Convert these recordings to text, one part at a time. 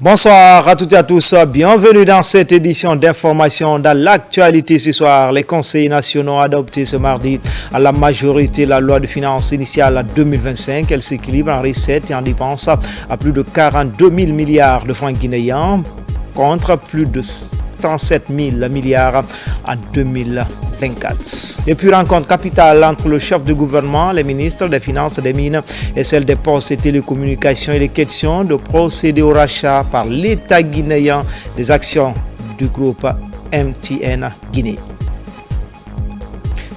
Bonsoir à toutes et à tous, bienvenue dans cette édition d'information dans l'actualité ce soir. Les conseils nationaux ont adopté ce mardi à la majorité la loi de finances initiale 2025. Elle s'équilibre en recettes et en dépenses à plus de 42 000 milliards de francs guinéens contre plus de 37 000 milliards en 2024. Et puis rencontre capitale entre le chef du gouvernement, les ministres des Finances, des Mines et celle des Postes et Télécommunications et les questions de procéder au rachat par l'État guinéen des actions du groupe MTN Guinée.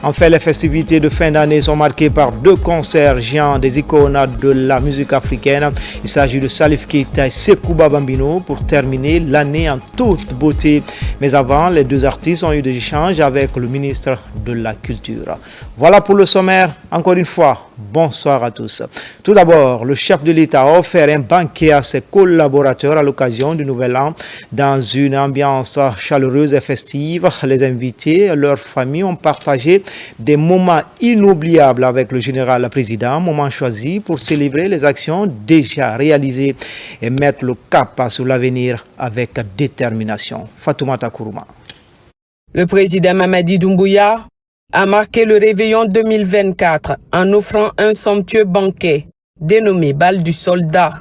En fait, les festivités de fin d'année sont marquées par deux concerts géants des icônes de la musique africaine. Il s'agit de Salif Keita et Sekouba Bambino pour terminer l'année en toute beauté. Mais avant, les deux artistes ont eu des échanges avec le ministre de la Culture. Voilà pour le sommaire. Encore une fois, bonsoir à tous. Tout d'abord, le chef de l'État a offert un banquet à ses collaborateurs à l'occasion du Nouvel An. Dans une ambiance chaleureuse et festive, les invités et leurs familles ont partagé des moments inoubliables avec le général président, moments choisis pour célébrer les actions déjà réalisées et mettre le cap sur l'avenir avec détermination. Fatoumata Kourouma. Le président Mamadi Doumbouya a marqué le réveillon 2024 en offrant un somptueux banquet dénommé Bal du Soldat,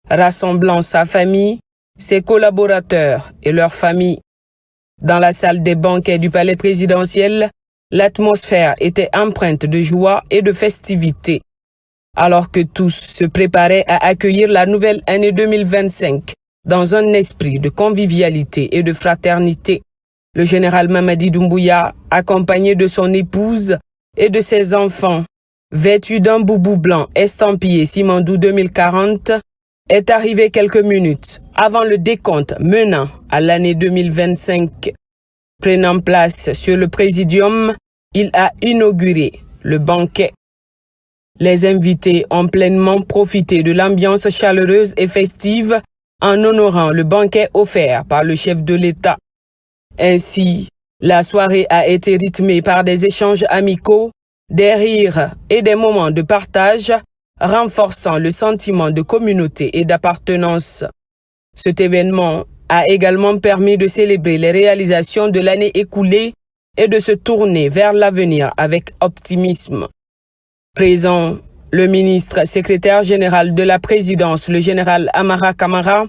rassemblant sa famille, ses collaborateurs et leurs familles. Dans la salle des banquets du palais présidentiel, l'atmosphère était empreinte de joie et de festivité. Alors que tous se préparaient à accueillir la nouvelle année 2025 dans un esprit de convivialité et de fraternité, le général Mamadi Doumbouya, accompagné de son épouse et de ses enfants, vêtu d'un boubou blanc estampillé Simandou 2040, est arrivé quelques minutes avant le décompte menant à l'année 2025. Prenant place sur le présidium, il a inauguré le banquet. Les invités ont pleinement profité de l'ambiance chaleureuse et festive en honorant le banquet offert par le chef de l'État. Ainsi, la soirée a été rythmée par des échanges amicaux, des rires et des moments de partage, renforçant le sentiment de communauté et d'appartenance. Cet événement a également permis de célébrer les réalisations de l'année écoulée et de se tourner vers l'avenir avec optimisme. Présent, le ministre secrétaire général de la présidence, le général Amara Kamara,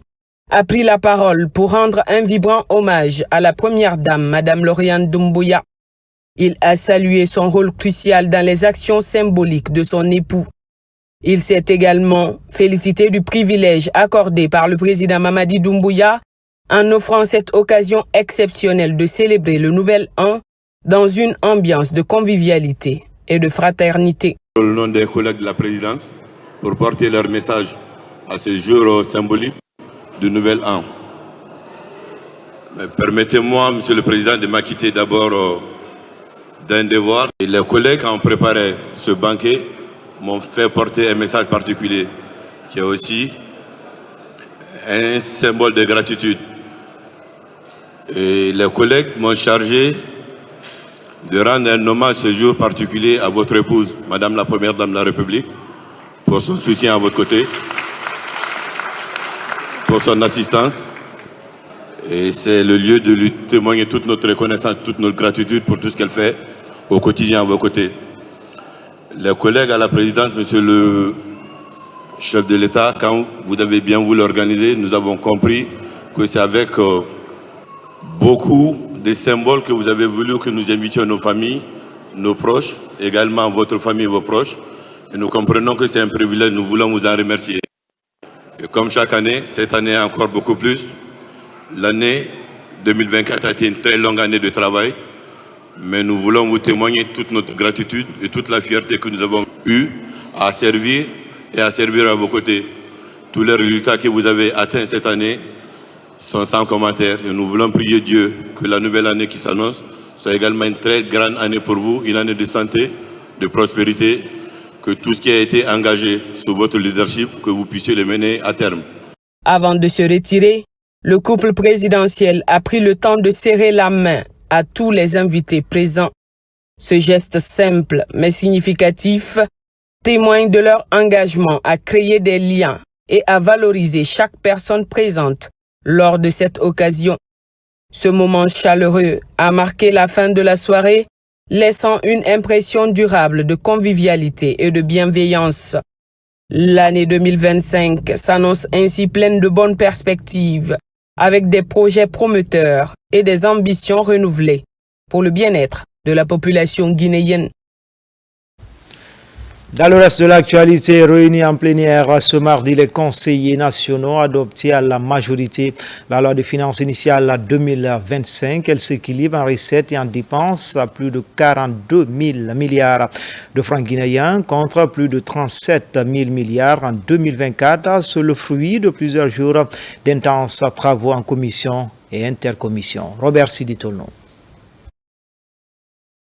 a pris la parole pour rendre un vibrant hommage à la première dame, Madame Lauriane Doumbouya. Il a salué son rôle crucial dans les actions symboliques de son époux. Il s'est également félicité du privilège accordé par le président Mamadi Doumbouya en offrant cette occasion exceptionnelle de célébrer le Nouvel An dans une ambiance de convivialité et de fraternité. Au nom des collègues de la présidence, pour porter leur message à ce jour symbolique du Nouvel An. Permettez-moi, Monsieur le Président, de m'acquitter d'abord d'un devoir. Et les collègues qui ont préparé ce banquet m'ont fait porter un message particulier, qui est aussi un symbole de gratitude. Et les collègues m'ont chargé de rendre un hommage ce jour particulier à votre épouse, Madame la Première Dame de la République, pour son soutien à votre côté, pour son assistance. Et c'est le lieu de lui témoigner toute notre reconnaissance, toute notre gratitude pour tout ce qu'elle fait au quotidien à vos côtés. Les collègues à la présidence, Monsieur le chef de l'État, quand vous avez bien voulu l'organiser, nous avons compris que c'est avec beaucoup de symboles que vous avez voulu que nous invitions nos familles, nos proches, également votre famille et vos proches. Et nous comprenons que c'est un privilège, nous voulons vous en remercier. Et comme chaque année, cette année encore beaucoup plus, l'année 2024 a été une très longue année de travail, mais nous voulons vous témoigner toute notre gratitude et toute la fierté que nous avons eue à servir et à servir à vos côtés. Tous les résultats que vous avez atteints cette année sont sans commentaire et nous voulons prier Dieu que la nouvelle année qui s'annonce soit également une très grande année pour vous, une année de santé, de prospérité, que tout ce qui a été engagé sous votre leadership, que vous puissiez le mener à terme. Avant de se retirer, le couple présidentiel a pris le temps de serrer la main à tous les invités présents. Ce geste simple mais significatif témoigne de leur engagement à créer des liens et à valoriser chaque personne présente lors de cette occasion. Ce moment chaleureux a marqué la fin de la soirée, laissant une impression durable de convivialité et de bienveillance. L'année 2025 s'annonce ainsi pleine de bonnes perspectives, avec des projets prometteurs et des ambitions renouvelées pour le bien-être de la population guinéenne. Dans le reste de l'actualité, réunis en plénière ce mardi, les conseillers nationaux adoptés à la majorité la loi de finances initiale 2025. Elle s'équilibre en recettes et en dépenses à plus de 42 000 milliards de francs guinéens contre plus de 37 000 milliards en 2024. C'est le fruit de plusieurs jours d'intenses travaux en commission et intercommission. Robert Siditolno.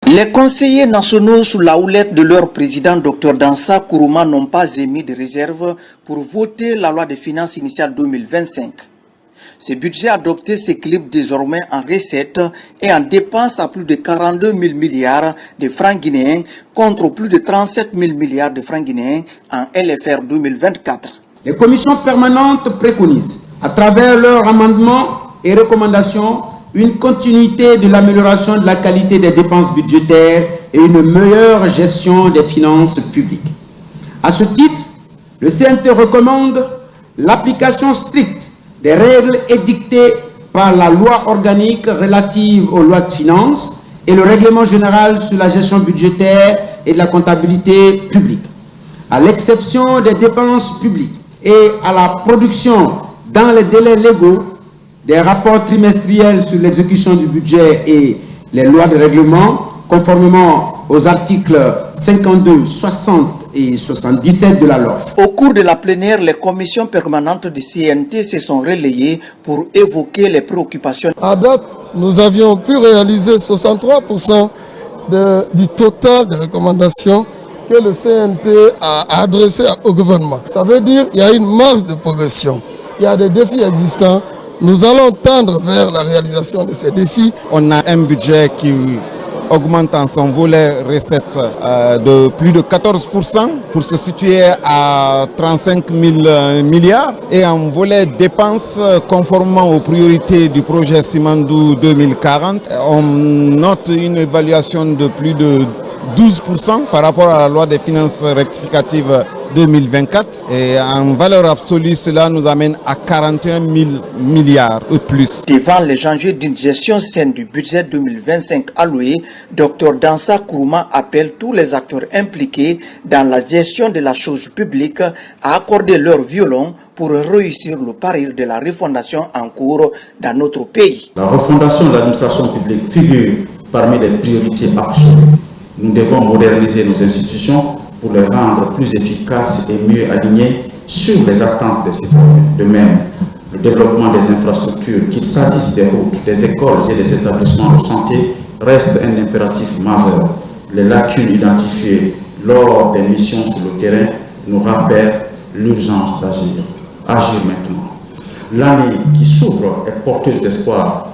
Les conseillers nationaux sous la houlette de leur président Dr Dansa Kourouma n'ont pas émis de réserve pour voter la loi de finances initiale 2025. Ce budget adopté s'équilibre désormais en recettes et en dépenses à plus de 42 000 milliards de francs guinéens contre plus de 37 000 milliards de francs guinéens en LFR 2024. Les commissions permanentes préconisent, à travers leurs amendements et recommandations, une continuité de l'amélioration de la qualité des dépenses budgétaires et une meilleure gestion des finances publiques. À ce titre, le CNT recommande l'application stricte des règles édictées par la loi organique relative aux lois de finances et le règlement général sur la gestion budgétaire et de la comptabilité publique. À l'exception des dépenses publiques et à la production dans les délais légaux des rapports trimestriels sur l'exécution du budget et les lois de règlement, conformément aux articles 52, 60 et 77 de la LOF. Au cours de la plénière, les commissions permanentes du CNT se sont relayées pour évoquer les préoccupations. À date, nous avions pu réaliser 63% du total des recommandations que le CNT a adressées au gouvernement. Ça veut dire qu'il y a une marge de progression. Il y a des défis existants. Nous allons tendre vers la réalisation de ces défis. On a un budget qui augmente en son volet recettes de plus de 14% pour se situer à 35 000 milliards et en volet dépenses conformément aux priorités du projet Simandou 2040. On note une évaluation de plus de 12% par rapport à la loi des finances rectificatives 2024 et en valeur absolue, cela nous amène à 41 000 milliards ou plus. Devant les enjeux d'une gestion saine du budget 2025 alloué, Dr Dansa Kourouma appelle tous les acteurs impliqués dans la gestion de la chose publique à accorder leur violon pour réussir le pari de la refondation en cours dans notre pays. La refondation de l'administration publique figure parmi les priorités absolues. Nous devons moderniser nos institutions pour les rendre plus efficaces et mieux alignées sur les attentes des citoyens. De même, le développement des infrastructures, qu'il s'agisse des routes, des écoles et des établissements de santé, reste un impératif majeur. Les lacunes identifiées lors des missions sur le terrain nous rappellent l'urgence d'agir. Agir maintenant. L'année qui s'ouvre est porteuse d'espoir,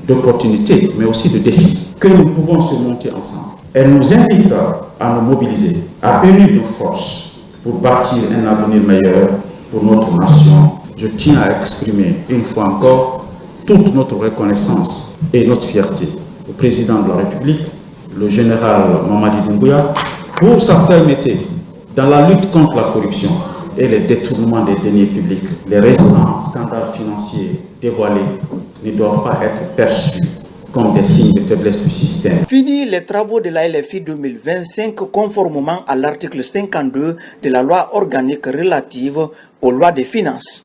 d'opportunités, mais aussi de défis que nous pouvons surmonter ensemble. Elle nous invite à nous mobiliser, à unir nos forces pour bâtir un avenir meilleur pour notre nation. Je tiens à exprimer une fois encore toute notre reconnaissance et notre fierté au président de la République, le général Mamadi Doumbouya, pour sa fermeté dans la lutte contre la corruption et les détournements des deniers publics. Les récents scandales financiers dévoilés ne doivent pas être perçus comme des signes de faiblesse du système. Fini les travaux de la LFI 2025 conformément à l'article 52 de la loi organique relative aux lois des finances.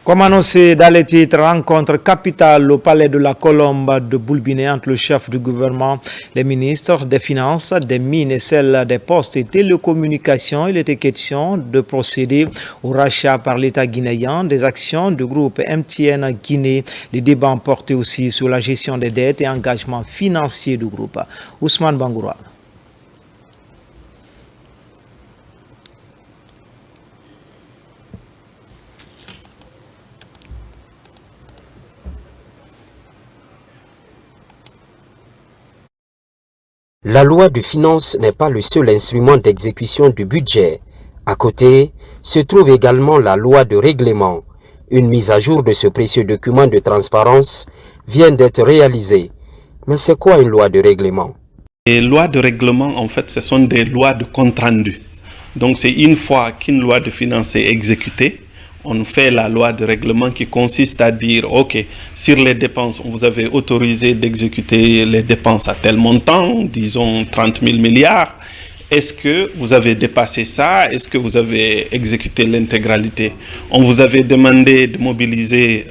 Comme annoncé dans les titres, rencontre capitale au palais de la Colombe de Boulbiné entre le chef du gouvernement, les ministres des Finances, des Mines et celles des Postes et Télécommunications. Il était question de procéder au rachat par l'État guinéen des actions du groupe MTN Guinée. Les débats ont porté aussi sur la gestion des dettes et engagements financiers du groupe. Ousmane Bangoura. La loi de finances n'est pas le seul instrument d'exécution du budget. À côté, se trouve également la loi de règlement. Une mise à jour de ce précieux document de transparence vient d'être réalisée. Mais c'est quoi une loi de règlement? Les lois de règlement, en fait, ce sont des lois de compte rendu. Donc c'est une fois qu'une loi de finances est exécutée, on fait la loi de règlement qui consiste à dire, OK, sur les dépenses, on vous avait autorisé d'exécuter les dépenses à tel montant, disons 30 000 milliards. Est-ce que vous avez dépassé ça? Est-ce que vous avez exécuté l'intégralité? On vous avait demandé de mobiliser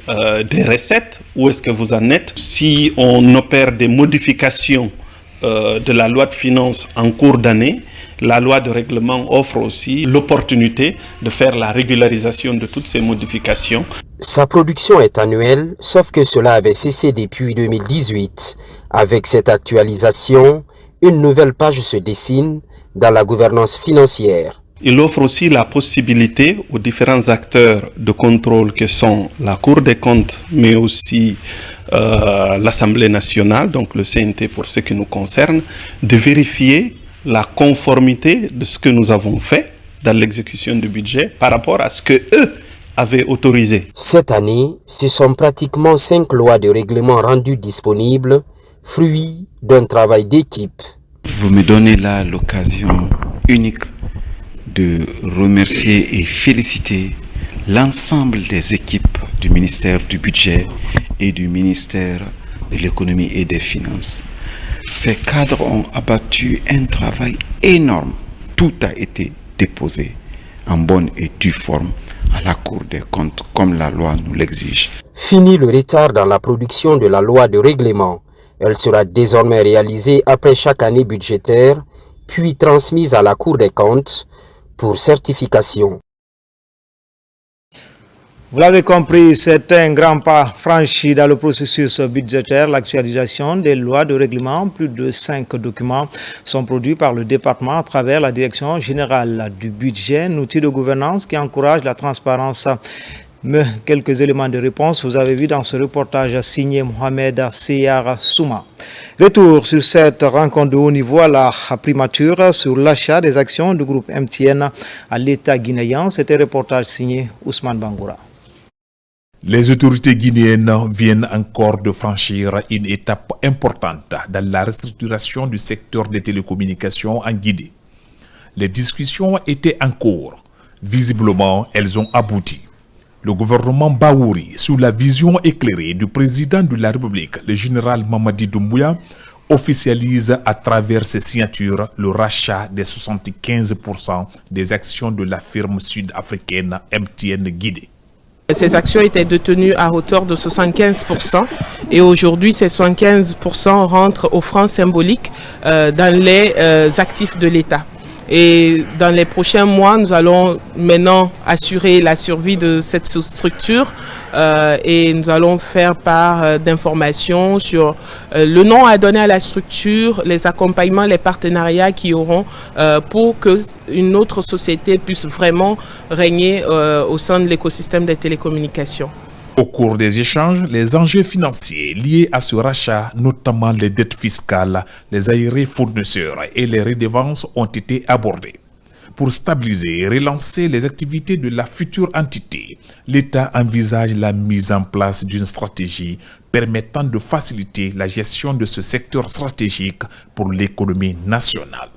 des recettes. Où est-ce que vous en êtes? Si on opère des modifications de la loi de finances en cours d'année, la loi de règlement offre aussi l'opportunité de faire la régularisation de toutes ces modifications. Sa production est annuelle, sauf que cela avait cessé depuis 2018. Avec cette actualisation, une nouvelle page se dessine dans la gouvernance financière. Il offre aussi la possibilité aux différents acteurs de contrôle que sont la Cour des comptes, mais aussi l'Assemblée nationale, donc le CNT pour ce qui nous concerne, de vérifier la conformité de ce que nous avons fait dans l'exécution du budget par rapport à ce que eux avaient autorisé. Cette année, ce sont pratiquement 5 lois de règlement rendues disponibles, fruit d'un travail d'équipe. Vous me donnez là l'occasion unique de remercier et féliciter l'ensemble des équipes du ministère du Budget et du ministère de l'Économie et des Finances. Ces cadres ont abattu un travail énorme. Tout a été déposé en bonne et due forme à la Cour des comptes comme la loi nous l'exige. Fini le retard dans la production de la loi de règlement. Elle sera désormais réalisée après chaque année budgétaire, puis transmise à la Cour des comptes pour certification. Vous l'avez compris, c'est un grand pas franchi dans le processus budgétaire. L'actualisation des lois de règlement, plus de 5 documents sont produits par le département à travers la Direction générale du budget, un outil de gouvernance qui encourage la transparence. Mais quelques éléments de réponse, vous avez vu dans ce reportage signé Mohamed Seyar Souma. Retour sur cette rencontre de haut niveau à la primature sur l'achat des actions du groupe MTN à l'État guinéen. C'était un reportage signé Ousmane Bangoura. Les autorités guinéennes viennent encore de franchir une étape importante dans la restructuration du secteur des télécommunications en Guinée. Les discussions étaient en cours. Visiblement, elles ont abouti. Le gouvernement Bahouri, sous la vision éclairée du président de la République, le général Mamadi Doumbouya, officialise à travers ses signatures le rachat des 75% des actions de la firme sud-africaine MTN Guinée. Ces actions étaient détenues à hauteur de 75% et aujourd'hui ces 75% rentrent au franc symbolique dans les actifs de l'État. Et dans les prochains mois, nous allons maintenant assurer la survie de cette structure et nous allons faire part d'informations sur le nom à donner à la structure, les accompagnements, les partenariats qui auront pour qu'une autre société puisse vraiment régner au sein de l'écosystème des télécommunications. Au cours des échanges, les enjeux financiers liés à ce rachat, notamment les dettes fiscales, les arriérés fournisseurs et les redevances ont été abordés. Pour stabiliser et relancer les activités de la future entité, l'État envisage la mise en place d'une stratégie permettant de faciliter la gestion de ce secteur stratégique pour l'économie nationale.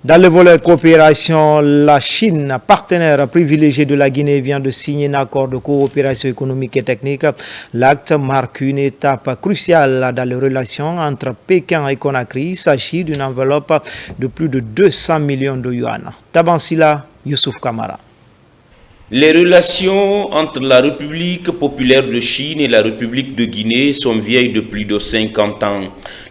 Dans le volet coopération, la Chine, partenaire privilégié de la Guinée, vient de signer un accord de coopération économique et technique. L'acte marque une étape cruciale dans les relations entre Pékin et Conakry. Il s'agit d'une enveloppe de plus de 200 millions de yuan. Tabansila Youssouf Kamara. Les relations entre la République populaire de Chine et la République de Guinée sont vieilles de plus de 50 ans.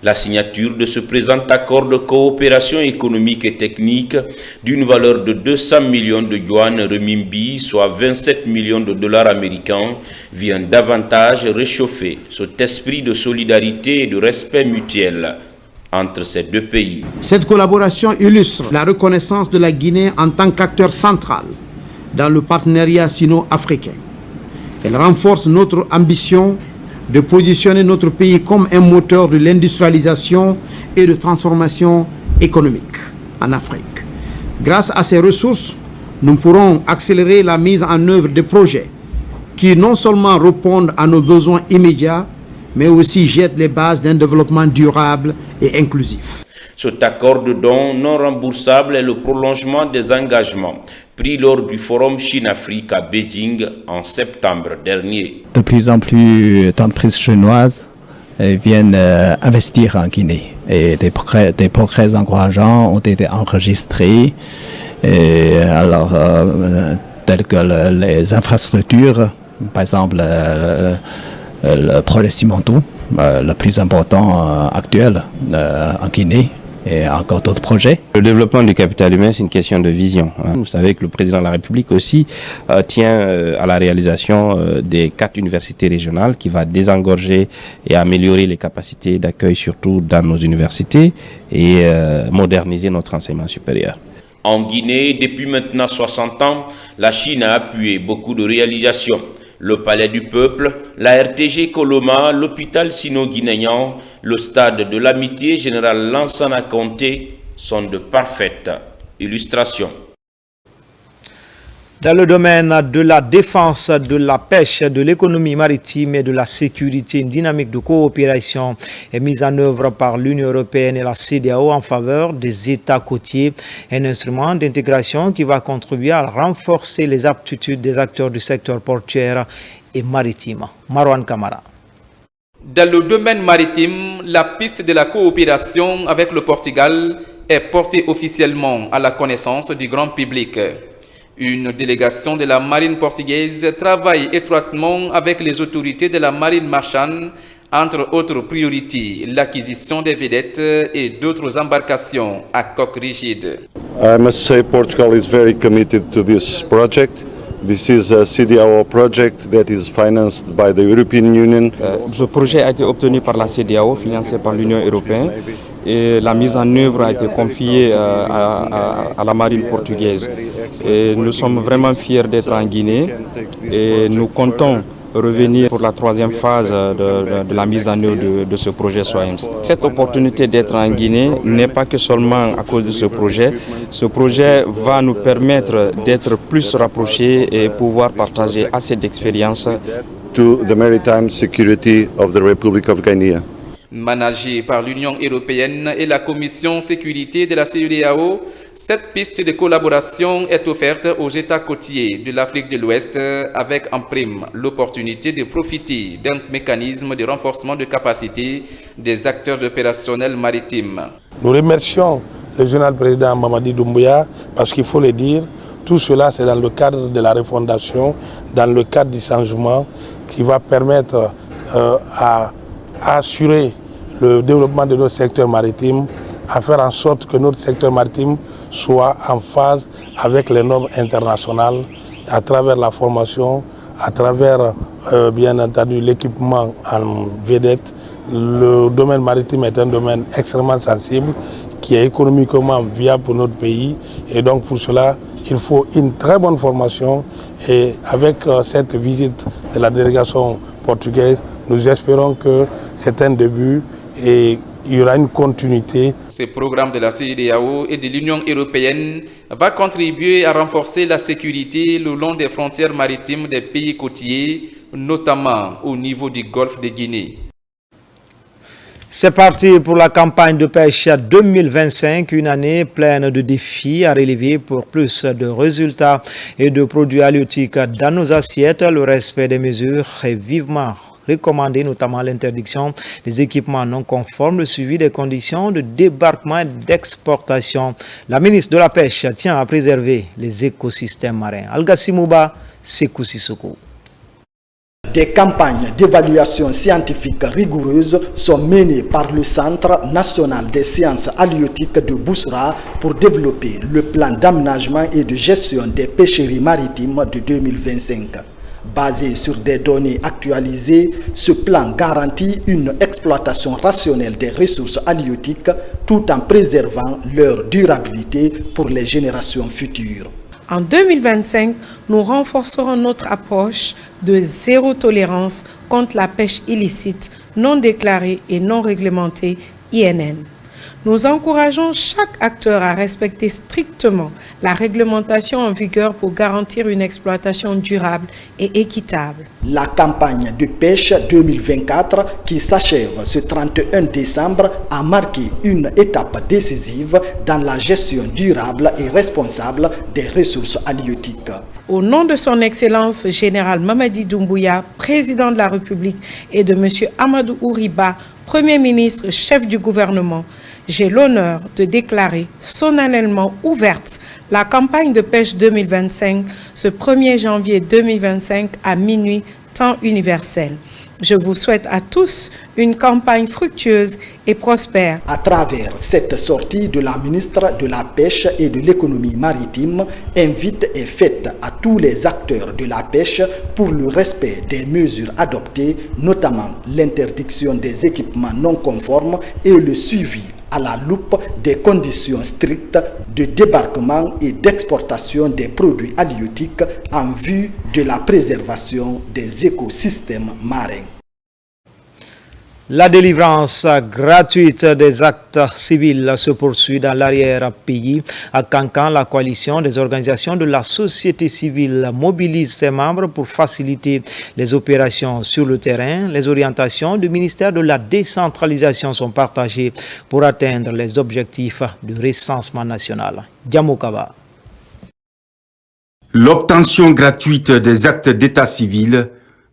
La signature de ce présent accord de coopération économique et technique d'une valeur de 200 millions de yuan renminbi, soit 27 millions de dollars américains, vient davantage réchauffer cet esprit de solidarité et de respect mutuel entre ces deux pays. Cette collaboration illustre la reconnaissance de la Guinée en tant qu'acteur central dans le partenariat sino-africain. Elle renforce notre ambition de positionner notre pays comme un moteur de l'industrialisation et de transformation économique en Afrique. Grâce à ces ressources, nous pourrons accélérer la mise en œuvre de projets qui non seulement répondent à nos besoins immédiats, mais aussi jettent les bases d'un développement durable et inclusif. Cet accord de don non remboursable est le prolongement des engagements pris lors du forum Chine-Afrique à Beijing en septembre dernier. De plus en plus d'entreprises chinoises viennent investir en Guinée et des progrès encourageants ont été enregistrés, tels que les infrastructures, par exemple le projet Cimentou, le plus important actuel en Guinée, et encore d'autres projets. Le développement du capital humain, c'est une question de vision. Vous savez que le président de la République aussi tient à la réalisation des 4 universités régionales qui va désengorger et améliorer les capacités d'accueil surtout dans nos universités et moderniser notre enseignement supérieur. En Guinée, depuis maintenant 60 ans, la Chine a appuyé beaucoup de réalisations. Le Palais du Peuple, la RTG Coloma, l'hôpital sino-guinéen, le stade de l'amitié général Lansana Conté sont de parfaites illustrations. Dans le domaine de la défense, de la pêche, de l'économie maritime et de la sécurité, une dynamique de coopération est mise en œuvre par l'Union européenne et la CEDEAO en faveur des États côtiers. Un instrument d'intégration qui va contribuer à renforcer les aptitudes des acteurs du secteur portuaire et maritime. Marwan Kamara. Dans le domaine maritime, la piste de la coopération avec le Portugal est portée officiellement à la connaissance du grand public. Une délégation de la marine portugaise travaille étroitement avec les autorités de la marine marchande, entre autres priorités, l'acquisition des vedettes et d'autres embarcations à coque rigide. I must say Portugal is very committed to this project. This is a CEDEAO project that is financed by the European Union. Ce projet a été obtenu par la CEDEAO, financé par l'Union européenne. Et la mise en œuvre a été confiée à la marine portugaise. Et nous sommes vraiment fiers d'être en Guinée et nous comptons revenir pour la 3e phase de la mise en œuvre de ce projet SOAEMS. Cette opportunité d'être en Guinée n'est pas que seulement à cause de ce projet. Ce projet va nous permettre d'être plus rapprochés et pouvoir partager assez d'expérience. To the maritime security of the Republic of Guinea. Managée par l'Union européenne et la Commission sécurité de la CEDEAO, cette piste de collaboration est offerte aux États côtiers de l'Afrique de l'Ouest avec en prime l'opportunité de profiter d'un mécanisme de renforcement de capacité des acteurs opérationnels maritimes. Nous remercions le général président Mamadi Doumbouya parce qu'il faut le dire, tout cela c'est dans le cadre de la refondation, dans le cadre du changement qui va permettre à assurer le développement de notre secteur maritime, à faire en sorte que notre secteur maritime soit en phase avec les normes internationales à travers la formation, à travers bien entendu l'équipement en vedette. Le domaine maritime est un domaine extrêmement sensible qui est économiquement viable pour notre pays et donc pour cela il faut une très bonne formation et avec cette visite de la délégation portugaise, nous espérons que c'est un début et il y aura une continuité. Ce programme de la CEDEAO et de l'Union européenne va contribuer à renforcer la sécurité le long des frontières maritimes des pays côtiers, notamment au niveau du golfe de Guinée. C'est parti pour la campagne de pêche 2025, une année pleine de défis à relever pour plus de résultats et de produits halieutiques dans nos assiettes. Le respect des mesures est vivement recommandé, notamment l'interdiction des équipements non conformes, le suivi des conditions de débarquement et d'exportation. La ministre de la Pêche tient à préserver les écosystèmes marins. Algassimouba Sekou Sissoko. Des campagnes d'évaluation scientifique rigoureuses sont menées par le Centre national des sciences halieutiques de Bousra pour développer le plan d'aménagement et de gestion des pêcheries maritimes de 2025. Basé sur des données actualisées, ce plan garantit une exploitation rationnelle des ressources halieutiques tout en préservant leur durabilité pour les générations futures. En 2025, nous renforcerons notre approche de zéro tolérance contre la pêche illicite, non déclarée et non réglementée, INN. Nous encourageons chaque acteur à respecter strictement la réglementation en vigueur pour garantir une exploitation durable et équitable. La campagne de pêche 2024 qui s'achève ce 31 décembre a marqué une étape décisive dans la gestion durable et responsable des ressources halieutiques. Au nom de son Excellence Général Mamadi Doumbouya, Président de la République, et de M. Amadou Ouriba, Premier ministre, chef du gouvernement, j'ai l'honneur de déclarer solennellement ouverte la campagne de pêche 2025 ce 1er janvier 2025 à minuit, temps universel. Je vous souhaite à tous une campagne fructueuse et prospère. À travers cette sortie de la ministre de la Pêche et de l'économie maritime, invite est faite à tous les acteurs de la pêche pour le respect des mesures adoptées, notamment l'interdiction des équipements non conformes et le suivi à la loupe des conditions strictes de débarquement et d'exportation des produits halieutiques en vue de la préservation des écosystèmes marins. La délivrance gratuite des actes civils se poursuit dans l'arrière-pays. À Kankan, la coalition des organisations de la société civile mobilise ses membres pour faciliter les opérations sur le terrain. Les orientations du ministère de la décentralisation sont partagées pour atteindre les objectifs du recensement national. Diamokaba. L'obtention gratuite des actes d'état civil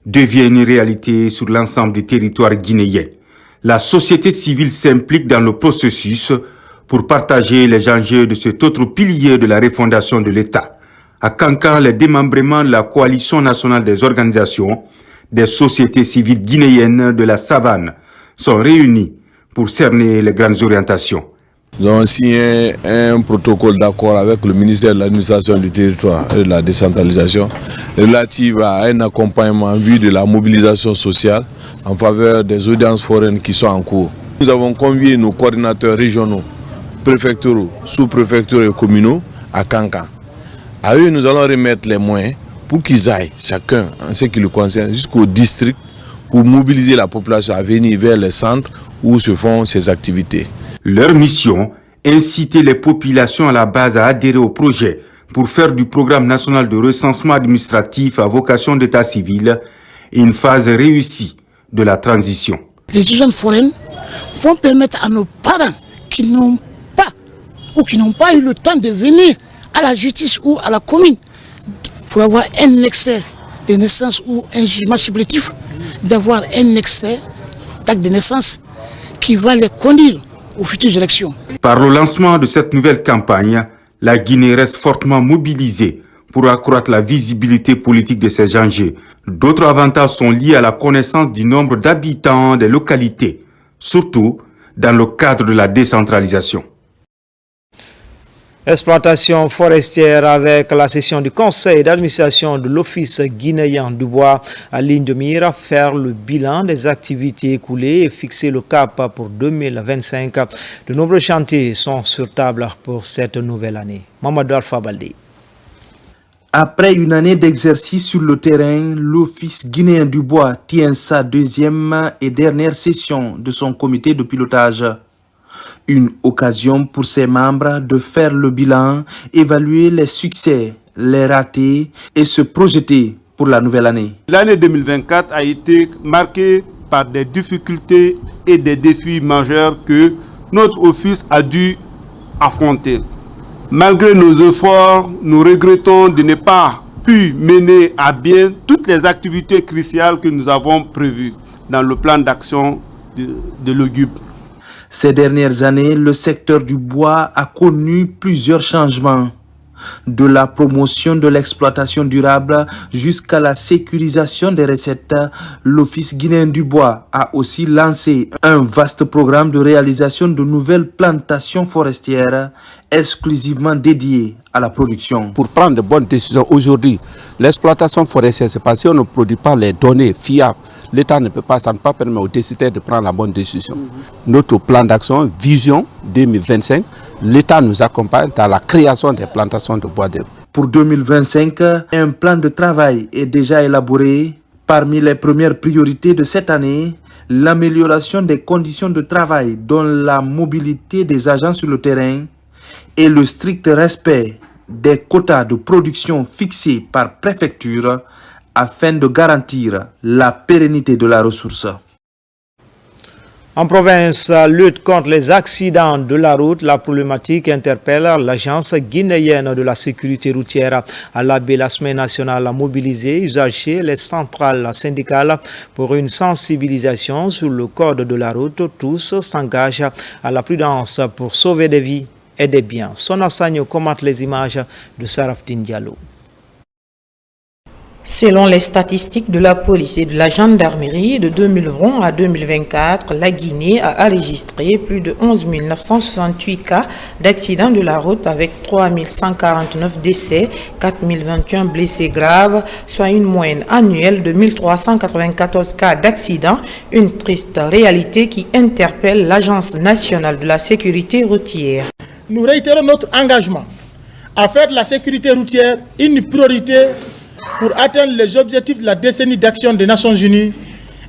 devient une réalité sur l'ensemble du territoire guinéen. La société civile s'implique dans le processus pour partager les enjeux de cet autre pilier de la refondation de l'État. À Kankan, les démembrements de la coalition nationale des organisations des sociétés civiles guinéennes de la savane sont réunis pour cerner les grandes orientations. Nous avons signé un protocole d'accord avec le ministère de l'administration du territoire et de la décentralisation relatif à un accompagnement en vue de la mobilisation sociale en faveur des audiences foraines qui sont en cours. Nous avons convié nos coordinateurs régionaux, préfectoraux, sous-préfectoraux et communaux à Kankan. À eux, nous allons remettre les moyens pour qu'ils aillent, chacun en ce qui le concerne, jusqu'au district pour mobiliser la population à venir vers les centres où se font ces activités. Leur mission, inciter les populations à la base à adhérer au projet pour faire du programme national de recensement administratif à vocation d'état civil une phase réussie de la transition. Les jeunes foraines vont permettre à nos parents qui n'ont pas ou qui n'ont pas eu le temps de venir à la justice ou à la commune pour avoir un extrait de naissance ou un jugement supplétif, d'avoir un extrait d'acte de naissance qui va les conduire aux futures élections. Par le lancement de cette nouvelle campagne, la Guinée reste fortement mobilisée pour accroître la visibilité politique de ses enjeux. D'autres avantages sont liés à la connaissance du nombre d'habitants des localités, surtout dans le cadre de la décentralisation. Exploitation forestière avec la session du conseil d'administration de l'Office guinéen du bois à ligne de mire, faire le bilan des activités écoulées et fixer le cap pour 2025. De nombreux chantiers sont sur table pour cette nouvelle année. Mamadou Alpha Baldé. Après une année d'exercice sur le terrain, l'Office guinéen du bois tient sa deuxième et dernière session de son comité de pilotage. Une occasion pour ses membres de faire le bilan, évaluer les succès, les ratés et se projeter pour la nouvelle année. L'année 2024 a été marquée par des difficultés et des défis majeurs que notre office a dû affronter. Malgré nos efforts, nous regrettons de ne pas pu mener à bien toutes les activités cruciales que nous avons prévues dans le plan d'action de l'OGUP. Ces dernières années, le secteur du bois a connu plusieurs changements. De la promotion de l'exploitation durable jusqu'à la sécurisation des recettes, l'Office guinéen du bois a aussi lancé un vaste programme de réalisation de nouvelles plantations forestières exclusivement dédiées à la production. Pour prendre de bonnes décisions aujourd'hui, l'exploitation forestière, c'est parce qu'on ne produit pas les données fiables. L'État ne peut pas, ça ne peut pas permettre aux décideurs de prendre la bonne décision. Notre plan d'action, Vision 2025, l'État nous accompagne dans la création des plantations de bois d'œuvre. Pour 2025, un plan de travail est déjà élaboré. Parmi les premières priorités de cette année, l'amélioration des conditions de travail, dont la mobilité des agents sur le terrain et le strict respect des quotas de production fixés par préfecture afin de garantir la pérennité de la ressource. En province, lutte contre les accidents de la route, la problématique interpelle l'Agence guinéenne de la sécurité routière. À l'AB, la semaine nationale a mobilisé usagers, les centrales syndicales pour une sensibilisation sur le code de la route. Tous s'engagent à la prudence pour sauver des vies et des biens. Sona Sagno commente les images de Sarafdine Diallo. Selon les statistiques de la police et de la gendarmerie, de 2020 à 2024, la Guinée a enregistré plus de 11 968 cas d'accidents de la route avec 3 149 décès, 4 021 blessés graves, soit une moyenne annuelle de 1 394 cas d'accidents, une triste réalité qui interpelle l'Agence nationale de la sécurité routière. Nous réitérons notre engagement à faire de la sécurité routière une priorité pour atteindre les objectifs de la décennie d'action des Nations Unies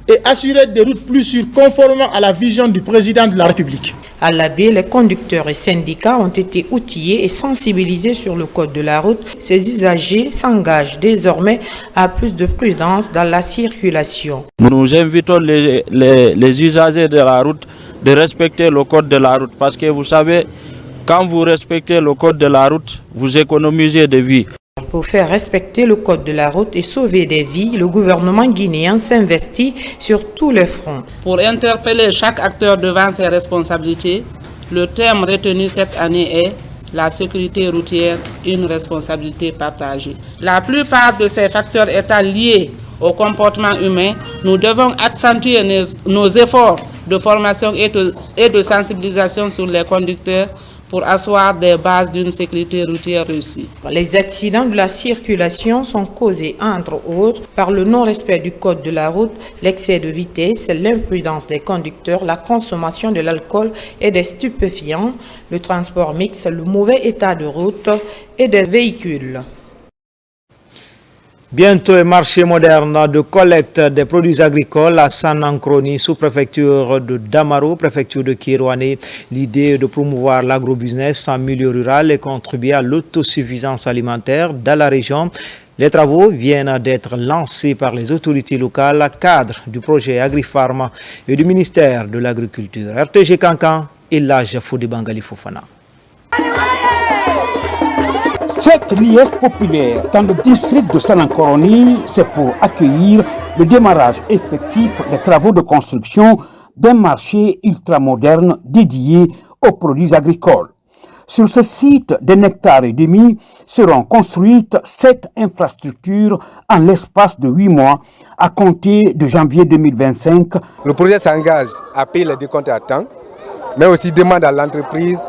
et assurer des routes plus sûres conformément à la vision du président de la République. À l'AB, les conducteurs et syndicats ont été outillés et sensibilisés sur le code de la route. Ces usagers s'engagent désormais à plus de prudence dans la circulation. Nous invitons les usagers de la route de respecter le code de la route parce que vous savez, quand vous respectez le code de la route, vous économisez des vies. Pour faire respecter le code de la route et sauver des vies, le gouvernement guinéen s'investit sur tous les fronts. Pour interpeller chaque acteur devant ses responsabilités, le thème retenu cette année est « La sécurité routière, une responsabilité partagée ». La plupart de ces facteurs étant liés au comportement humain, nous devons accentuer nos efforts de formation et de sensibilisation sur les conducteurs pour asseoir des bases d'une sécurité routière réussie. Les accidents de la circulation sont causés, entre autres, par le non-respect du code de la route, l'excès de vitesse, l'imprudence des conducteurs, la consommation de l'alcool et des stupéfiants, le transport mixte, le mauvais état de route et des véhicules. Bientôt un marché moderne de collecte des produits agricoles à Sanancroni, sous-préfecture de Damaro, préfecture de Kirouané. L'idée est de promouvoir l'agrobusiness en milieu rural et contribuer à l'autosuffisance alimentaire dans la région. Les travaux viennent d'être lancés par les autorités locales, cadre du projet AgriFarm et du ministère de l'Agriculture. RTG Kankan et l'âge Fodé Bangali Fofana. Cette liesse populaire dans le district de Sanancroni, c'est pour accueillir le démarrage effectif des travaux de construction d'un marché ultramoderne dédié aux produits agricoles. Sur ce site d'1,5 hectare seront construites 7 infrastructures en l'espace de 8 mois à compter de janvier 2025. Le projet s'engage à payer les décomptes à temps, mais aussi demande à l'entreprise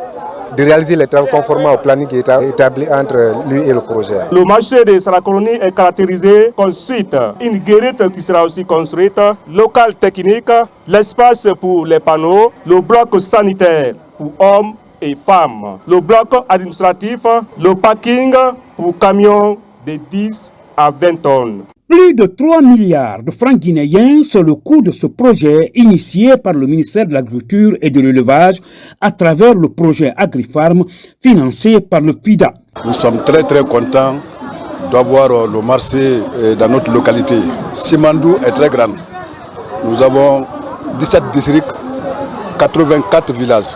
de réaliser les travaux conformément au planning qui est établi entre lui et le projet. Le marché de Sanancroni est caractérisé comme site, une guérite qui sera aussi construite, local technique, l'espace pour les panneaux, le bloc sanitaire pour hommes et femmes, le bloc administratif, le parking pour camions de 10 à 20 tonnes. Plus de 3 milliards de francs guinéens, c'est le coût de ce projet initié par le ministère de l'Agriculture et de l'Élevage à travers le projet AgriFarm financé par le FIDA. Nous sommes très contents d'avoir le marché dans notre localité. Simandou est très grande. Nous avons 17 districts, 84 villages.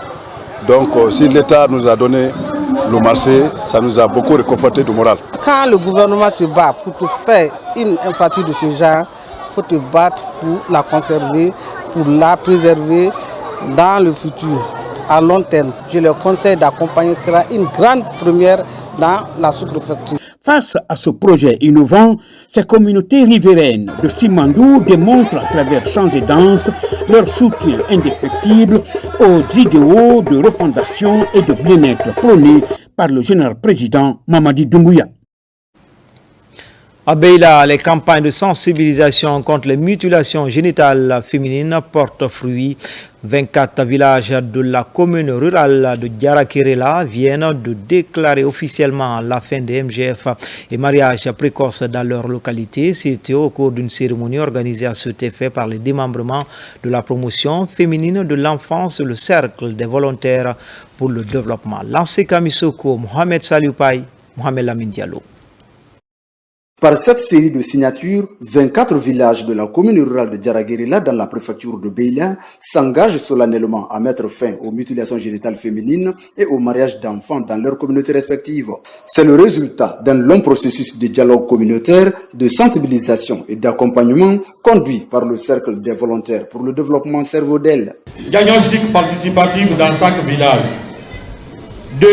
Donc si l'État nous a donné le marché, ça nous a beaucoup réconforté de moral. Quand le gouvernement se bat pour te faire une infrastructure de ce genre, il faut te battre pour la conserver, pour la préserver dans le futur, à long terme. Je leur conseille d'accompagner, ce sera une grande première dans la sous-préfecture. Face à ce projet innovant, ces communautés riveraines de Simandou démontrent à travers chants et danses leur soutien indéfectible aux idéaux de refondation et de bien-être prônés par le général président Mamadi Doumbouya. À Beila, les campagnes de sensibilisation contre les mutilations génitales féminines portent fruit. 24 villages de la commune rurale de Diarakerela viennent de déclarer officiellement la fin des MGF et mariages précoces dans leur localité. C'était au cours d'une cérémonie organisée à cet effet par les démembrements de la promotion féminine de l'enfance, le cercle des volontaires pour le développement. Lancé Kamisoko, Mohamed Salioupaï, Mohamed Lamine Diallo. Par cette série de signatures, 24 villages de la commune rurale de Diarakerela dans la préfecture de Beila s'engagent solennellement à mettre fin aux mutilations génitales féminines et au mariage d'enfants dans leurs communautés respectives. C'est le résultat d'un long processus de dialogue communautaire, de sensibilisation et d'accompagnement conduit par le cercle des volontaires pour le développement Cerveau-d'El. Diagnostic participatif dans chaque village. 2.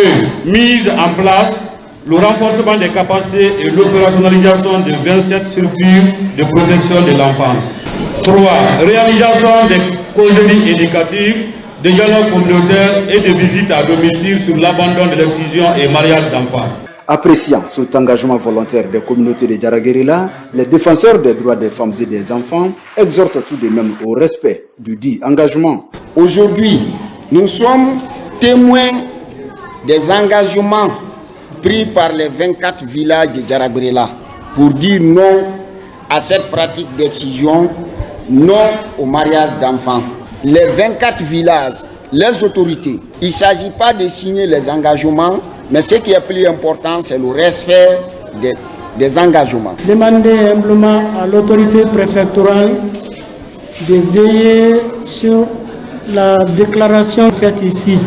Mise en place le renforcement des capacités et l'opérationnalisation de 27 structures de protection de l'enfance. 3. Réalisation des causeries éducatives, de dialogues communautaires et de visites à domicile sur l'abandon de l'excision et mariage d'enfants. Appréciant cet engagement volontaire des communautés de Diarakerela, les défenseurs des droits des femmes et des enfants exhortent tout de même au respect du dit engagement. Aujourd'hui, nous sommes témoins des engagements pris par les 24 villages de Diarakerela pour dire non à cette pratique d'excision, non au mariage d'enfants. Les 24 villages, les autorités, il ne s'agit pas de signer les engagements, mais ce qui est plus important, c'est le respect des engagements. Demandez humblement à l'autorité préfectorale de veiller sur la déclaration faite ici,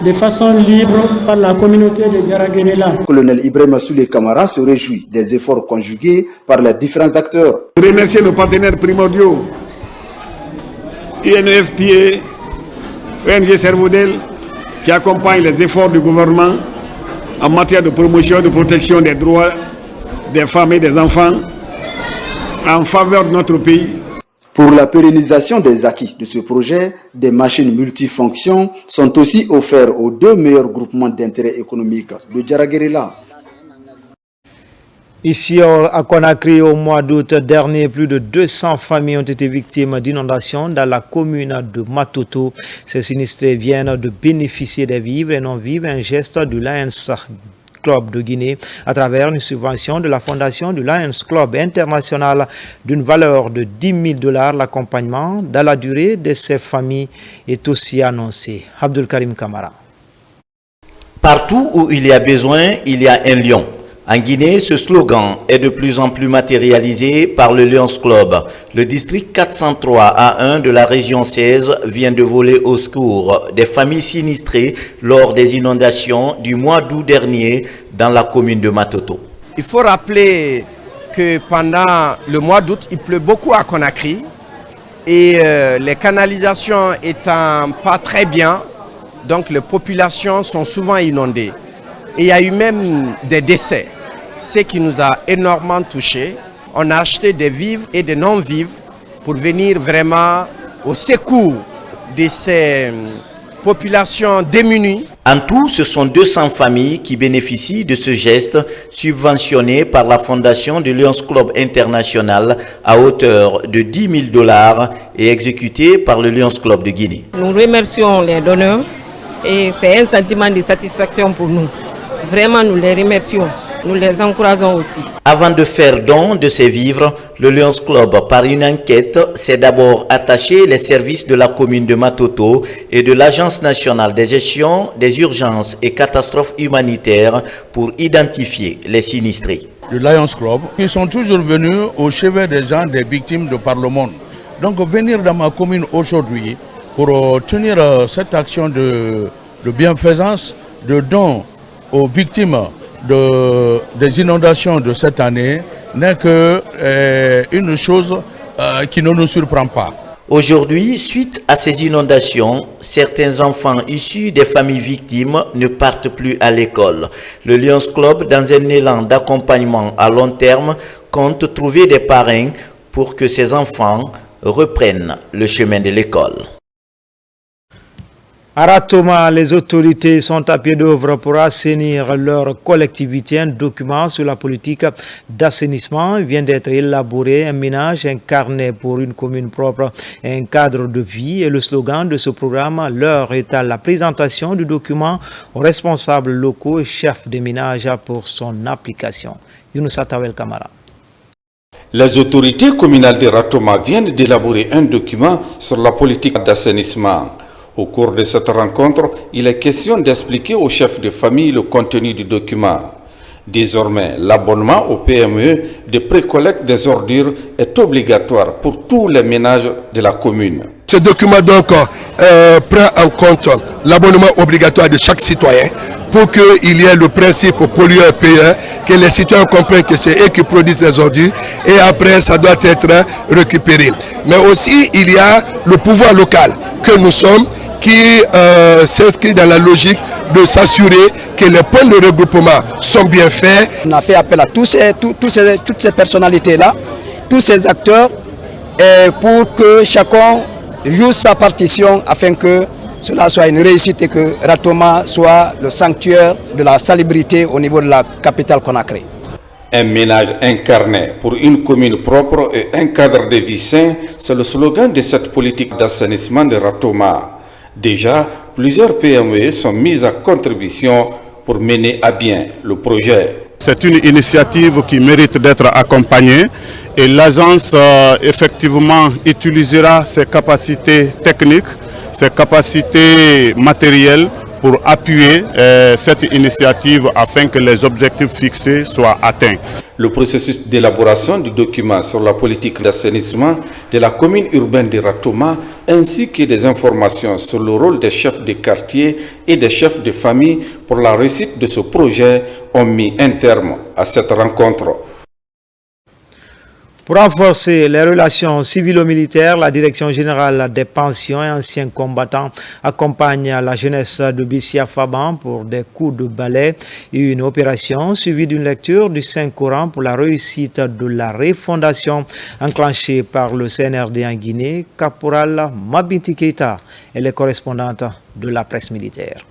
de façon libre par la communauté de Diarakerela. Le colonel Ibrahima Souley Kamara se réjouit des efforts conjugués par les différents acteurs. Je remercie nos partenaires primordiaux, INFPA, ONG Cerveau-d'El, qui accompagnent les efforts du gouvernement en matière de promotion et de protection des droits des femmes et des enfants en faveur de notre pays. Pour la pérennisation des acquis de ce projet, des machines multifonctions sont aussi offertes aux 2 meilleurs groupements d'intérêt économique de Diarakerela. Ici à Conakry, au mois d'août dernier, plus de 200 familles ont été victimes d'inondations dans la commune de Matoto. Ces sinistrés viennent de bénéficier des vivres et non-vivres, un geste du Lions Club de Guinée à travers une subvention de la fondation du Lions Club International d'une valeur de $10 000. L'accompagnement dans la durée de ces familles est aussi annoncé. Abdul Karim Kamara. Partout où il y a besoin, il y a un lion. En Guinée, ce slogan est de plus en plus matérialisé par le Lions Club. Le district 403 A1 de la région 16 vient de voler au secours des familles sinistrées lors des inondations du mois d'août dernier dans la commune de Matoto. Il faut rappeler que pendant le mois d'août, il pleut beaucoup à Conakry et les canalisations étant pas très bien, donc les populations sont souvent inondées. Et il y a eu même des décès, ce qui nous a énormément touchés. On a acheté des vivres et des non-vivres pour venir vraiment au secours de ces populations démunies. En tout, ce sont 200 familles qui bénéficient de ce geste subventionné par la fondation du Lions Club International à hauteur de $10 000 et exécuté par le Lions Club de Guinée. Nous remercions les donneurs et c'est un sentiment de satisfaction pour nous. Vraiment, nous les remercions. Nous les encourageons aussi. Avant de faire don de ces vivres, le Lions Club, par une enquête, s'est d'abord attaché les services de la commune de Matoto et de l'Agence nationale de gestion des urgences et catastrophes humanitaires pour identifier les sinistrés. Le Lions Club, ils sont toujours venus au chevet des gens, des victimes de par le monde. Donc venir dans ma commune aujourd'hui pour tenir cette action de bienfaisance, de don aux victimes des inondations de cette année n'est qu'une chose qui ne nous surprend pas. Aujourd'hui, suite à ces inondations, certains enfants issus des familles victimes ne partent plus à l'école. Le Lions Club, dans un élan d'accompagnement à long terme, compte trouver des parrains pour que ces enfants reprennent le chemin de l'école. À Ratoma, les autorités sont à pied d'œuvre pour assainir leur collectivité. Un document sur la politique d'assainissement vient d'être élaboré. Un ménage, un carnet pour une commune propre et un cadre de vie. Et le slogan de ce programme, l'heure est à la présentation du document aux responsables locaux et chefs de ménage pour son application. Younousa Tawel Kamara. Les autorités communales de Ratoma viennent d'élaborer un document sur la politique d'assainissement. Au cours de cette rencontre, il est question d'expliquer aux chefs de famille le contenu du document. Désormais, l'abonnement au PME de précollecte des ordures est obligatoire pour tous les ménages de la commune. Ce document donc prend en compte l'abonnement obligatoire de chaque citoyen pour qu'il y ait le principe pollueur-payeur, que les citoyens comprennent que c'est eux qui produisent les ordures et après ça doit être récupéré. Mais aussi il y a le pouvoir local que nous sommes qui s'inscrit dans la logique de s'assurer que les points de regroupement sont bien faits. On a fait appel à toutes ces personnalités-là, tous ces acteurs, pour que chacun joue sa partition afin que cela soit une réussite et que Ratoma soit le sanctuaire de la salubrité au niveau de la capitale Conakry. Un ménage incarné pour une commune propre et un cadre de vie sain, c'est le slogan de cette politique d'assainissement de Ratoma. Déjà, plusieurs PME sont mises à contribution pour mener à bien le projet. C'est une initiative qui mérite d'être accompagnée et l'agence effectivement utilisera ses capacités techniques, ses capacités matérielles pour appuyer cette initiative afin que les objectifs fixés soient atteints. Le processus d'élaboration du document sur la politique d'assainissement de la commune urbaine de Ratoma ainsi que des informations sur le rôle des chefs de quartier et des chefs de famille pour la réussite de ce projet ont mis un terme à cette rencontre. Pour renforcer les relations civilo-militaires, la Direction générale des pensions et anciens combattants accompagne la jeunesse de Bessia-Faban pour des coups de balai et une opération suivie d'une lecture du Saint-Coran pour la réussite de la refondation enclenchée par le CNRD en Guinée. Caporal Mabinti Keita est la correspondante de la presse militaire.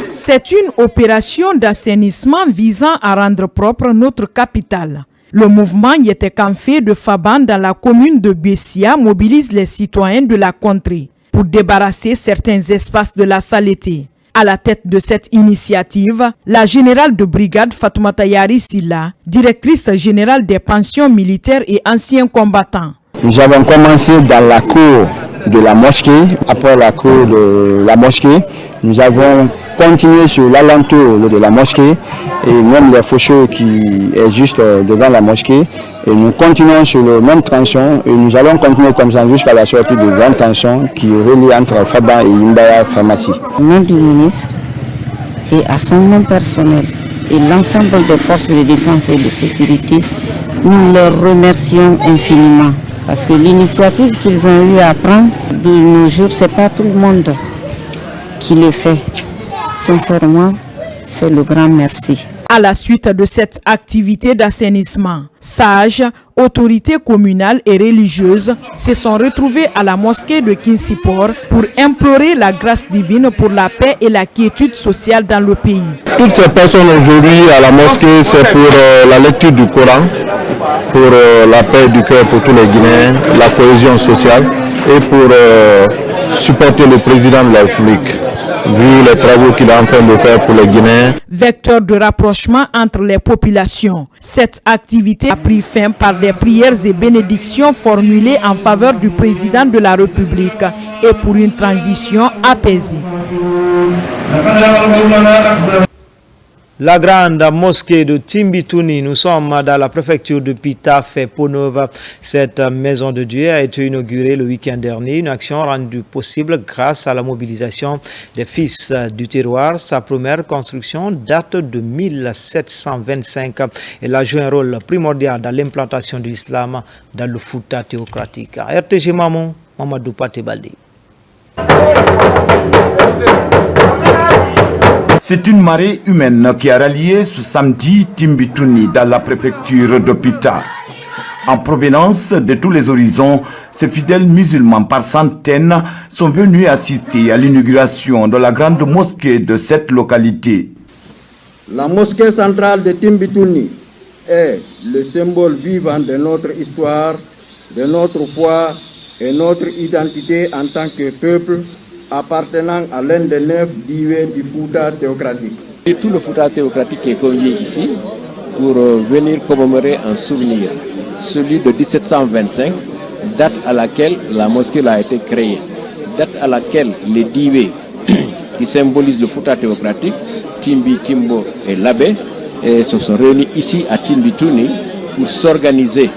C'est une opération d'assainissement visant à rendre propre notre capitale. Le mouvement Yetekamfe de Faban dans la commune de Bessia mobilise les citoyens de la contrée pour débarrasser certains espaces de la saleté. À la tête de cette initiative, la générale de brigade Fatoumata Yari Silla, directrice générale des pensions militaires et anciens combattants. Nous avons commencé dans la cour de la mosquée. Après la cour de la mosquée, nous avons continué sur l'alentour de la mosquée et même les fossés qui est juste devant la mosquée. Et nous continuons sur le même tronçon et nous allons continuer comme ça jusqu'à la sortie du grand tronçon qui relie entre Faban et Imbaya Pharmacie. Au nom du ministre et à son nom personnel et l'ensemble des forces de défense et de sécurité, nous leur remercions infiniment. Parce que l'initiative qu'ils ont eu à prendre de nos jours, ce n'est pas tout le monde qui le fait. Sincèrement, c'est le grand merci. À la suite de cette activité d'assainissement, sages, autorités communales et religieuses se sont retrouvés à la mosquée de Kinsipor pour implorer la grâce divine pour la paix et la quiétude sociale dans le pays. Toutes ces personnes aujourd'hui à la mosquée, c'est pour la lecture du Coran, pour la paix du cœur pour tous les Guinéens, la cohésion sociale et pour supporter le président de la République, vu les travaux qu'il est en train de faire pour les Guinéens. Vecteur de rapprochement entre les populations, cette activité a pris fin par des prières et bénédictions formulées en faveur du président de la République et pour une transition apaisée. La grande mosquée de Timbitouni, nous sommes dans la préfecture de Pitaf et Ponova. Cette maison de Dieu a été inaugurée le week-end dernier, une action rendue possible grâce à la mobilisation des fils du terroir. Sa première construction date de 1725. Elle a joué un rôle primordial dans l'implantation de l'islam dans le Fouta théocratique. RTG Mamon, Mamadou Patebaldi. C'est une marée humaine qui a rallié ce samedi Timbitouni dans la préfecture de Pita. En provenance de tous les horizons, ces fidèles musulmans par centaines sont venus assister à l'inauguration de la grande mosquée de cette localité. La mosquée centrale de Timbitouni est le symbole vivant de notre histoire, de notre foi et notre identité en tant que peuple appartenant à l'un des 9 divés du Fouta théocratique. Et tout le Fouta théocratique est convié ici pour venir commémorer un souvenir, celui de 1725, date à laquelle la mosquée a été créée, date à laquelle les divés qui symbolisent le Fouta théocratique, Timbi, Timbo et Labé, se sont réunis ici à Timbitouni pour s'organiser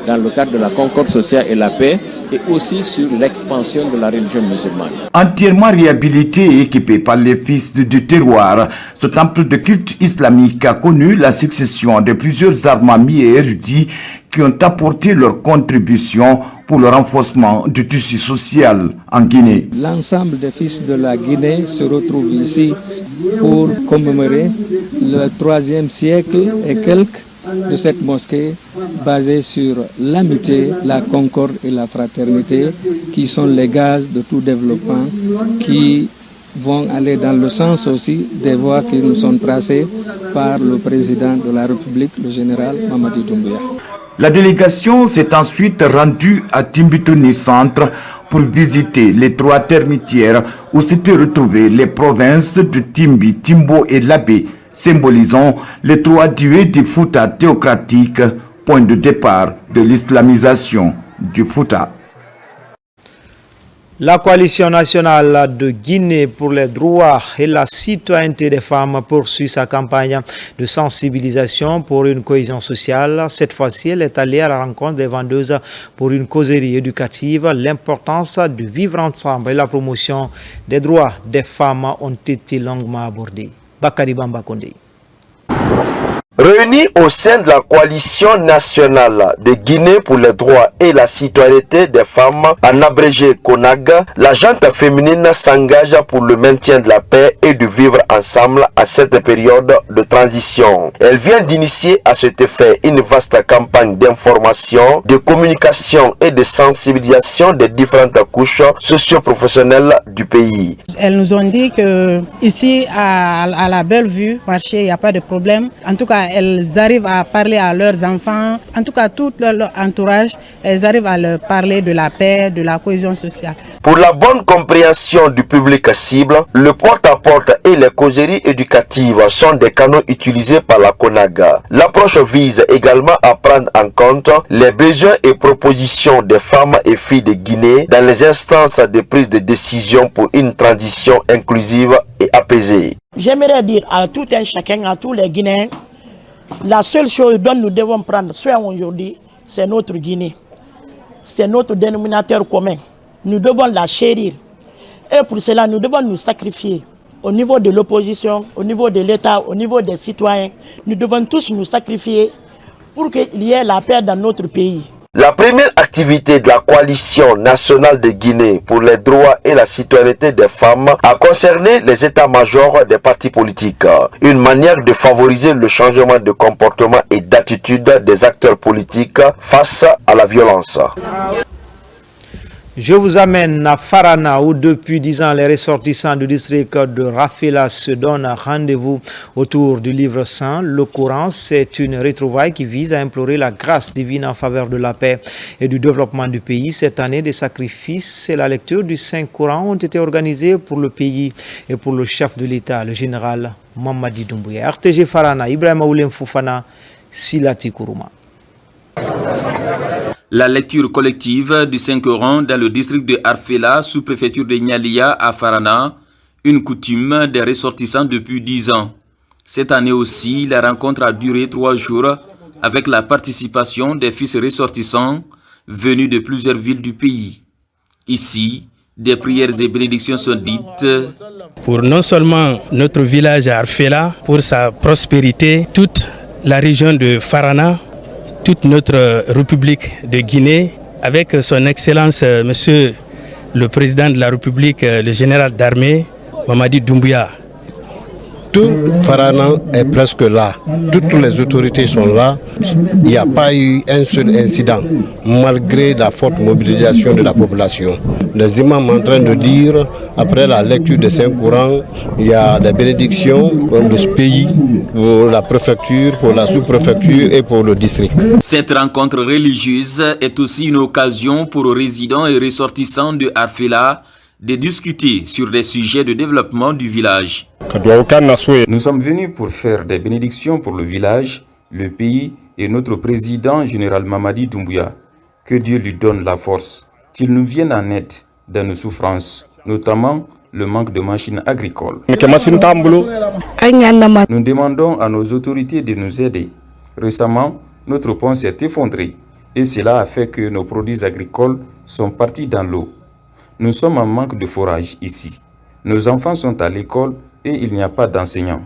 dans le cadre de la concorde sociale et la paix et aussi sur l'expansion de la religion musulmane. Entièrement réhabilité et équipé par les fils du terroir, ce temple de culte islamique a connu la succession de plusieurs armami et érudits qui ont apporté leur contribution pour le renforcement du tissu social en Guinée. L'ensemble des fils de la Guinée se retrouvent ici pour commémorer le 3e siècle et quelques de cette mosquée basée sur l'amitié, la concorde et la fraternité qui sont les gages de tout développement qui vont aller dans le sens aussi des voies qui nous sont tracées par le président de la République, le général Mamadi Doumbouya. La délégation s'est ensuite rendue à Timbitouni Centre pour visiter les 3 termitières où s'étaient retrouvées les provinces de Timbi, Timbo et Labé, symbolisant les 3 divés du Fouta théocratique, point de départ de l'islamisation du Fouta. La coalition nationale de Guinée pour les droits et la citoyenneté des femmes poursuit sa campagne de sensibilisation pour une cohésion sociale. Cette fois-ci, elle est allée à la rencontre des vendeuses pour une causerie éducative. L'importance de vivre ensemble et la promotion des droits des femmes ont été longuement abordées. Bakari Bamba Kondé. Réunis au sein de la coalition nationale de Guinée pour les droits et la citoyenneté des femmes, en abrégé CONAG, la gente féminine s'engage pour le maintien de la paix et de vivre ensemble à cette période de transition. Elle vient d'initier à cet effet une vaste campagne d'information, de communication et de sensibilisation des différentes couches socio-professionnelles du pays. Elles nous ont dit que ici à la Belle-Vue, marché, il n'y a pas de problème. En tout cas, elles arrivent à parler à leurs enfants, en tout cas tout leur entourage, elles arrivent à leur parler de la paix, de la cohésion sociale. Pour la bonne compréhension du public cible, le porte-à-porte et les causeries éducatives sont des canaux utilisés par la CONAG. L'approche vise également à prendre en compte les besoins et propositions des femmes et filles de Guinée dans les instances de prise de décision pour une transition inclusive et apaisée. J'aimerais dire à tout un chacun, à tous les Guinéens, la seule chose dont nous devons prendre soin aujourd'hui, c'est notre Guinée. C'est notre dénominateur commun. Nous devons la chérir. Et pour cela, nous devons nous sacrifier. Au niveau de l'opposition, au niveau de l'État, au niveau des citoyens, nous devons tous nous sacrifier pour qu'il y ait la paix dans notre pays. La première activité de la coalition nationale de Guinée pour les droits et la citoyenneté des femmes a concerné les états-majors des partis politiques. Une manière de favoriser le changement de comportement et d'attitude des acteurs politiques face à la violence. Je vous amène à Farana où depuis 10 ans les ressortissants du district de Rafela se donnent rendez-vous autour du livre saint. Le Coran, c'est une retrouvaille qui vise à implorer la grâce divine en faveur de la paix et du développement du pays. Cette année, des sacrifices et la lecture du Saint-Coran ont été organisés pour le pays et pour le chef de l'État, le général Mamadi Doumbouya. RTG Farana, Ibrahim Oulem Foufana, Silati Kourouma. La lecture collective du Saint-Coran dans le district de Arfela, sous-préfecture de Nialia à Farana, une coutume des ressortissants depuis 10 ans. Cette année aussi, la rencontre a duré 3 jours avec la participation des fils ressortissants venus de plusieurs villes du pays. Ici, des prières et bénédictions sont dites pour non seulement notre village à Arfela, pour sa prospérité, toute la région de Farana, toute notre République de Guinée, avec son Excellence, Monsieur le Président de la République, le général d'armée, Mamadi Doumbouya. Tout Farana est presque là. Toutes les autorités sont là. Il n'y a pas eu un seul incident, malgré la forte mobilisation de la population. Les imams sont en train de dire, après la lecture des Saint-Courans, il y a des bénédictions de ce pays pour la préfecture, pour la sous-préfecture et pour le district. Cette rencontre religieuse est aussi une occasion pour résidents et ressortissants de Arfela de discuter sur des sujets de développement du village. Nous sommes venus pour faire des bénédictions pour le village, le pays et notre président général Mamadi Doumbouya. Que Dieu lui donne la force, qu'il nous vienne en aide dans nos souffrances, notamment le manque de machines agricoles. Nous demandons à nos autorités de nous aider. Récemment, notre pont s'est effondré et cela a fait que nos produits agricoles sont partis dans l'eau. Nous sommes en manque de forage ici. Nos enfants sont à l'école et il n'y a pas d'enseignants.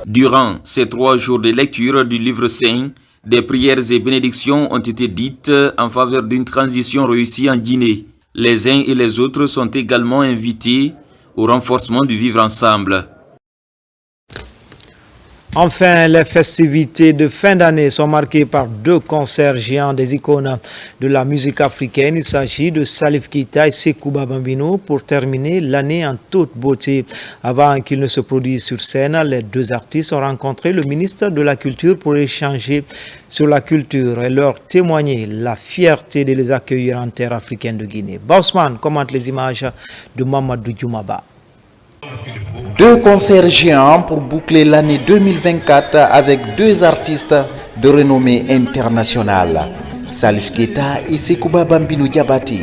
Durant ces 3 jours de lecture du livre saint, des prières et bénédictions ont été dites en faveur d'une transition réussie en Guinée. Les uns et les autres sont également invités au renforcement du vivre ensemble. Enfin, les festivités de fin d'année sont marquées par 2 concerts géants des icônes de la musique africaine. Il s'agit de Salif Keita et Sekouba Bambino pour terminer l'année en toute beauté. Avant qu'ils ne se produisent sur scène, les 2 artistes ont rencontré le ministre de la Culture pour échanger sur la culture et leur témoigner la fierté de les accueillir en terre africaine de Guinée. Bosman commente les images de Mamadou Djoumaba. 2 concerts géants pour boucler l'année 2024 avec 2 artistes de renommée internationale, Salif Keita et Sekouba Bambino Diabati.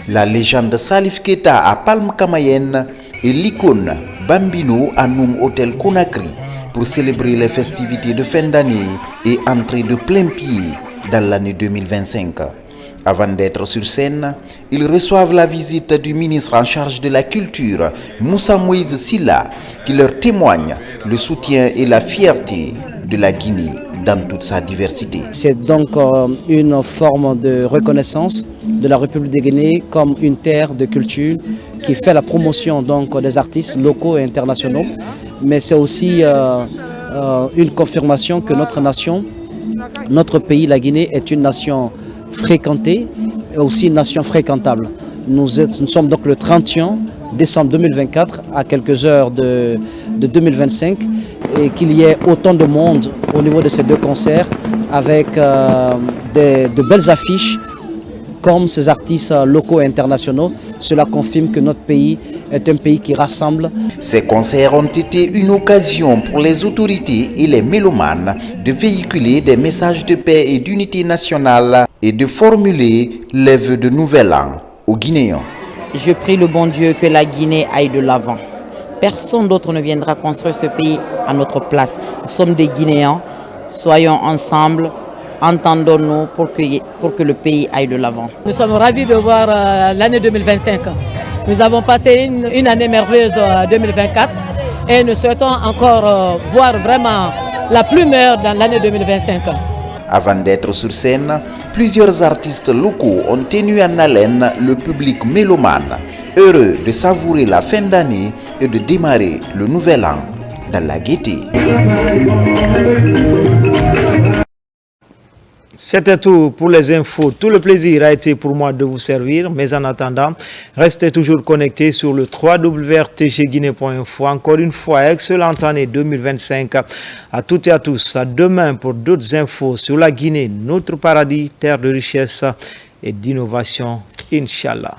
La légende Salif Keita à Palm Kamayenne et l'icône Bambino à Noum Hôtel Conakry pour célébrer les festivités de fin d'année et entrer de plein pied dans l'année 2025. Avant d'être sur scène, ils reçoivent la visite du ministre en charge de la culture, Moussa Moïse Silla, qui leur témoigne le soutien et la fierté de la Guinée dans toute sa diversité. C'est donc une forme de reconnaissance de la République de Guinée comme une terre de culture qui fait la promotion donc des artistes locaux et internationaux, mais c'est aussi une confirmation que notre nation, notre pays, la Guinée, est une nation fréquentée et aussi une nation fréquentable. Nous sommes donc le 31 décembre 2024 à quelques heures de 2025 et qu'il y ait autant de monde au niveau de ces 2 concerts avec de belles affiches comme ces artistes locaux et internationaux. Cela confirme que notre pays est un pays qui rassemble. Ces concerts ont été une occasion pour les autorités et les mélomanes de véhiculer des messages de paix et d'unité nationale et de formuler les vœux de nouvel an aux Guinéens. Je prie le bon Dieu que la Guinée aille de l'avant. Personne d'autre ne viendra construire ce pays à notre place. Nous sommes des Guinéens, soyons ensemble, entendons-nous pour que le pays aille de l'avant. Nous sommes ravis de voir l'année 2025. Nous avons passé une année merveilleuse 2024 et nous souhaitons encore voir vraiment la plus meilleure dans l'année 2025. Avant d'être sur scène, plusieurs artistes locaux ont tenu en haleine le public mélomane, heureux de savourer la fin d'année et de démarrer le nouvel an dans la gaieté. C'était tout pour les infos. Tout le plaisir a été pour moi de vous servir. Mais en attendant, restez toujours connectés sur le www.rtgguinée.info. Encore une fois, excellente année 2025 à toutes et à tous. À demain pour d'autres infos sur la Guinée, notre paradis, terre de richesse et d'innovation. Inch'Allah.